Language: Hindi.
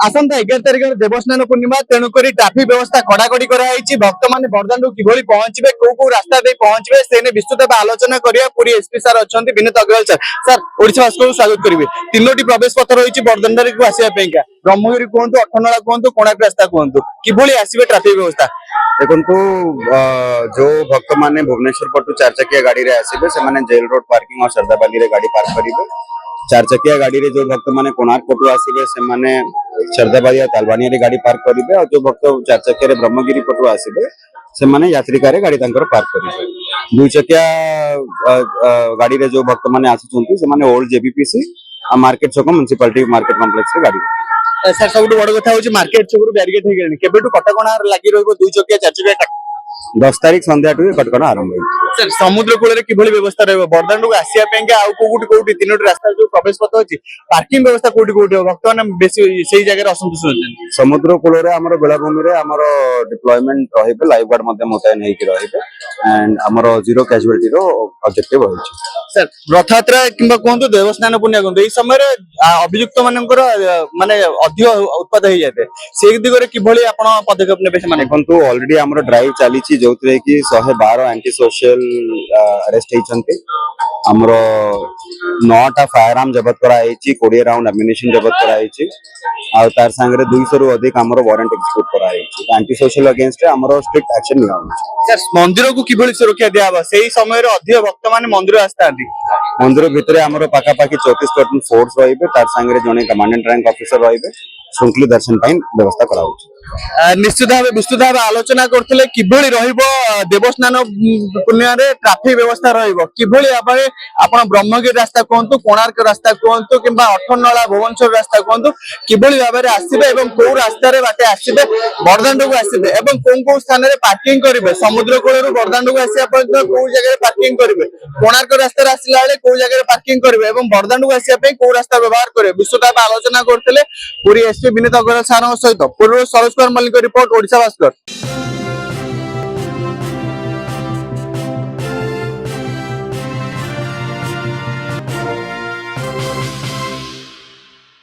आसंता 11 तारिख देवस्नान पूर्णिमा तेणुक ट्राफिक व्यवस्था कड़ाकड़ी कराई भक्त मैंने बरदान किभली पहुंचे कौ रास्ता दे पहुंचे से विस्तृत भाव आलोचना करिया पूरी एसपी सर अच्छा विनीत अग्रवाल सर सर ओडिशावासी को स्वागत करेंगे। तीनोटी प्रवेश पथ रही बरदान को आसवाई ब्रह्मगिरी कहतु अठनला कहतु कोणार्क रास्ता कहतु किभली आसवे ट्राफिक व्यवस्था देखु जो भक्त मैंने भुवनेश्वर पटू 4 चकिया गाड़ी रे आसबे से जेल रोड पार्किंग और सरदाबाली रे गाड़ी पार्क करेंगे। 4 चकिया गाड़ी रे जो भक्त मैंने कोणार्क पटू आसबे से सरदाबाली और तालबानी रे गाड़ी पार्क करेंगे और जो भक्त 4 चकिया ब्रह्मगिरी पटू आसबे से यात्रिका रे गाड़ी पार्क करेंगे। 2 चकिया गाड़ी रे जो भक्त मैंने आसुचंती से ओल्ड जेबीपीसी आ मार्केट छक म्युनिसिपालिटी मार्केट कॉम्प्लेक्स रे गाड़ी सर सब बड़ कथा हूँ मार्केट छकू बैरिकेड हो गए केबेठू कटकणा लगी रही 2 चकिया 4 चकिया 10 तारीख संध्या कटकणा आरंभ हो सर समुद्र कूल किभली व्यवस्था रही बरदान को आसवाई कौटी तीनोटी रास्ता जो प्रवेश पथ अच्छी पार्किंग व्यवस्था कौटी कौटी हो भक्त मैंने बेसी से जगह असंतुष्ट होती समुद्र कूल आमर बेलाभूमि डिप्लॉयमेंट रही लाइफ गार्ड मुतयन एंड आमर जीरो कैजुअलिटी ऑब्जेक्टिव रही सर रथ यात्रा किंबा कहतु देवस्नान पूर्णिमा कहतु समय अभियुक्त मानकर माने अधिक उत्पाद हो जाते से दिगरे किभली आपण पदक्षेप नेबे से देखंतु ऑलरेडी हमर ड्राइव चली जो कि 112 एंटी सोशल अरेस्ट होती हमरो 9टा फायर आर्म जबत कराई 20 राउंड एम्युनिशन जबत कराई आ तार संगे 200 रु अधिक हमरो वारंट एग्जीक्यूट कराई एंटी सोशल अगेंस्ट हमरो स्ट्रिक्ट एक्शन निया सर मंदिर को किभली सुरक्षा दिया बा सेही समय रे अधिक भक्त माने मंदिर आस्ता मंदिर भितर हमरो पाका पाकी 34% फोर्स रहिबे तार संगे जने कमांडेंट रैंक ऑफिसर रहिबे श्रृंखली दर्शन पाइन व्यवस्था कराउ निश्चित भाव विस्तृत भाव आलोचना करथिले किभली रहिबो देवस्नान पूर्णिमा रे ट्रैफिक व्यवस्था रहिबो किभली भाबे आपण ब्रह्मगिरी रास्ता कहंतु कोणार्क रास्ता कहंतु किंबा अठनला भुवनेश्वर रास्ता कहंतु किभली भाबे आसीबे एवं को रास्ता रे बाटे आसीबे बरदांड को आसीबे एवं को स्थान रे पार्किंग करिवे समुद्र कोल रो बरदांड को आसी आपण को जगह रे पार्किंग करिवे कोणार्क रास्ता रे आसिला बेले को जगह रे पार्किंग करिवे एवं बरदांड को आसीया पे को रास्ता व्यवहार करिवे विस्तृत भाव आलोचना करथिले पूरी एसपी विनीत अग्रवाल सर सहित पूर्व सरोज कुमार मल्लिक रिपोर्ट ओडिशा भास्कर।